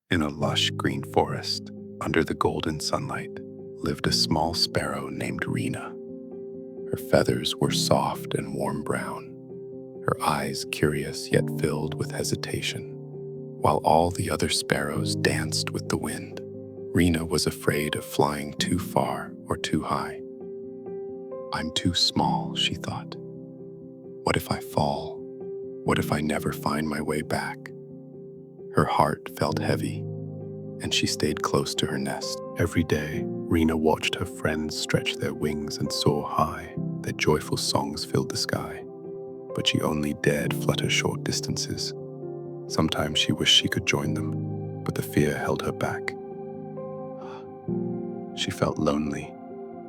In a lush green forest, under the golden sunlight, lived a small sparrow named Rina. Her feathers were soft and warm brown, her eyes curious yet filled with hesitation. While all the other sparrows danced with the wind, Rina was afraid of flying too far or too high. "I'm too small," she thought. "What if I fall? What if I never find my way back?" Her heart felt heavy, and she stayed close to her nest. Every day, Rina watched her friends stretch their wings and soar high. Their joyful songs filled the sky, but she only dared flutter short distances. Sometimes she wished she could join them, but the fear held her back. She felt lonely,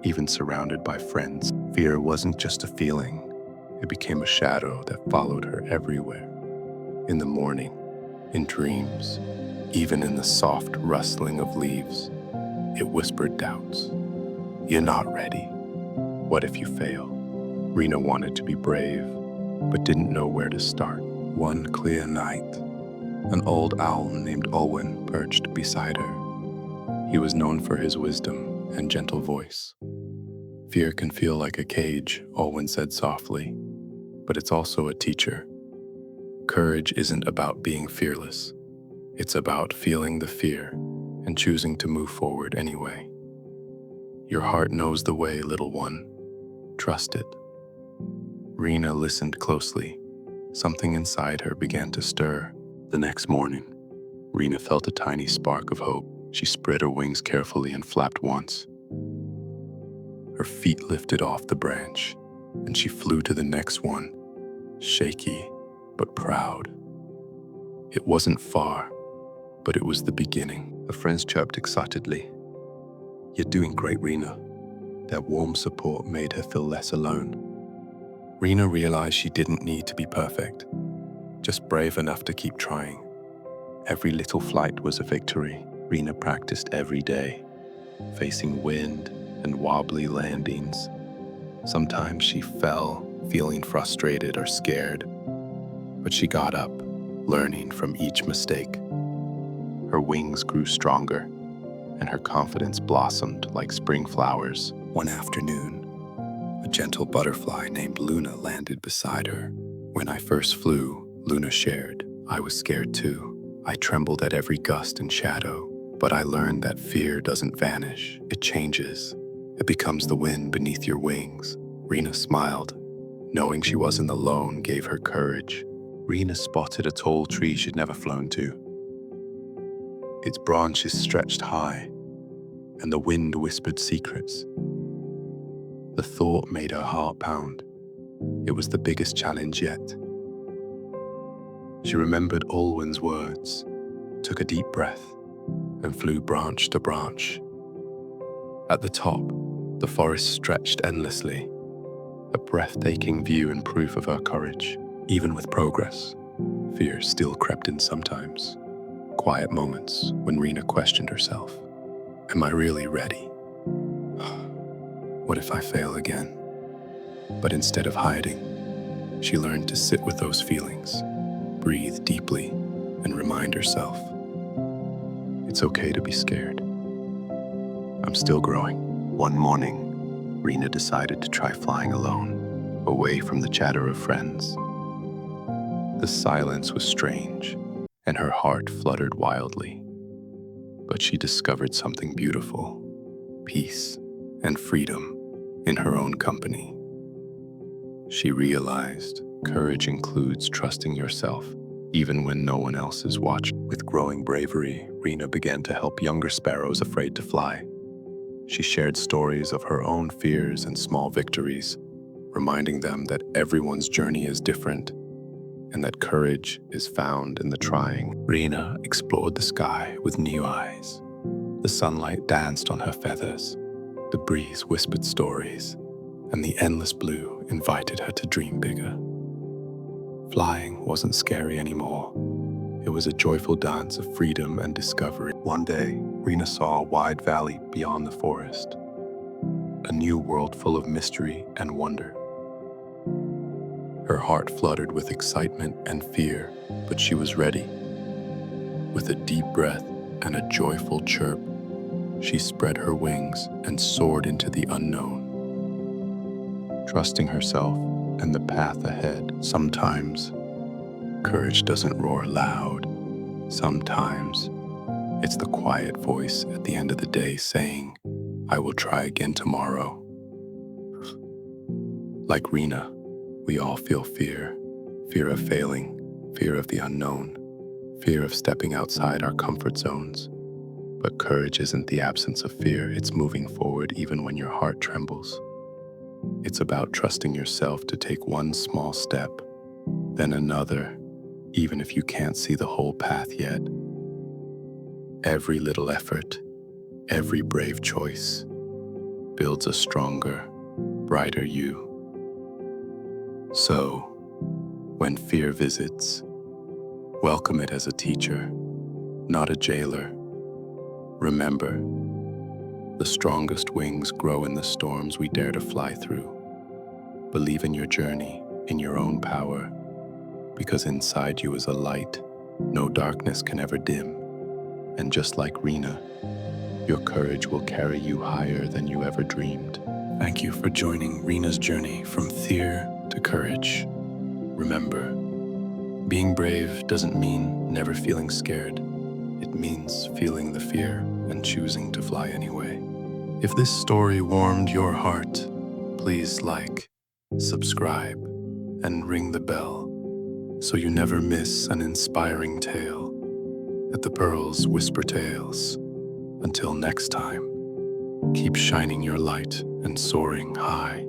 even surrounded by friends. Fear wasn't just a feeling, it became a shadow that followed her everywhere. In the morning, in dreams, even in the soft rustling of leaves, it whispered doubts. "You're not ready. What if you fail?" Rina wanted to be brave, but didn't know where to start. One clear night, an old owl named Olwen perched beside her. He was known for his wisdom and gentle voice. "Fear can feel like a cage," Olwen said softly, "but it's also a teacher. Courage isn't about being fearless. It's about feeling the fear and choosing to move forward anyway. Your heart knows the way, little one. Trust it." Rina listened closely. Something inside her began to stir. The next morning, Rina felt a tiny spark of hope. She spread her wings carefully and flapped once. Her feet lifted off the branch, and she flew to the next one, shaky but proud. It wasn't far, but it was the beginning. Her friends chirped excitedly. "You're doing great, Rina." Their warm support made her feel less alone. Rina realized she didn't need to be perfect, just brave enough to keep trying. Every little flight was a victory. Rina practiced every day, facing wind and wobbly landings. Sometimes she fell, feeling frustrated or scared, but she got up, learning from each mistake. Her wings grew stronger, and her confidence blossomed like spring flowers. One afternoon, a gentle butterfly named Luna landed beside her. "When I first flew," Luna shared, "I was scared too. I trembled at every gust and shadow, but I learned that fear doesn't vanish, it changes. It becomes the wind beneath your wings." Rina smiled. Knowing she wasn't alone gave her courage. Rina spotted a tall tree she'd never flown to. Its branches stretched high, and the wind whispered secrets. The thought made her heart pound. It was the biggest challenge yet. She remembered Olwen's words, took a deep breath, and flew branch to branch. At the top, the forest stretched endlessly, a breathtaking view and proof of her courage. Even with progress, fear still crept in sometimes. Quiet moments when Rina questioned herself. "Am I really ready? What if I fail again?" But instead of hiding, she learned to sit with those feelings, breathe deeply, and remind herself, "It's okay to be scared. I'm still growing." One morning, Rina decided to try flying alone, away from the chatter of friends. The silence was strange, and her heart fluttered wildly. But she discovered something beautiful, peace and freedom in her own company. She realized courage includes trusting yourself, even when no one else is watching. With growing bravery, Rina began to help younger sparrows afraid to fly. She shared stories of her own fears and small victories, reminding them that everyone's journey is different and that courage is found in the trying. Rina explored the sky with new eyes. The sunlight danced on her feathers, the breeze whispered stories, and the endless blue invited her to dream bigger. Flying wasn't scary anymore. It was a joyful dance of freedom and discovery. One day, Rina saw a wide valley beyond the forest, a new world full of mystery and wonder. Her heart fluttered with excitement and fear, but she was ready. With a deep breath, and a joyful chirp, she spread her wings and soared into the unknown, trusting herself and the path ahead. Sometimes, courage doesn't roar loud. Sometimes, it's the quiet voice at the end of the day saying, I will try again tomorrow. Like Rina, we all feel fear. Fear of failing, fear of the unknown, fear of stepping outside our comfort zones. But courage isn't the absence of fear, it's moving forward even when your heart trembles. It's about trusting yourself to take one small step, then another, even if you can't see the whole path yet. Every little effort, every brave choice builds a stronger, brighter you. So, when fear visits, welcome it as a teacher, not a jailer. Remember, the strongest wings grow in the storms we dare to fly through. Believe in your journey, in your own power, because inside you is a light no darkness can ever dim. And just like Rina, your courage will carry you higher than you ever dreamed. Thank you for joining Rina's journey from fear to courage. Remember, being brave doesn't mean never feeling scared. It means feeling the fear and choosing to fly anyway. If this story warmed your heart, please like, subscribe, and ring the bell so you never miss an inspiring tale at the Pearls Whisper Tales. Until next time, keep shining your light and soaring high.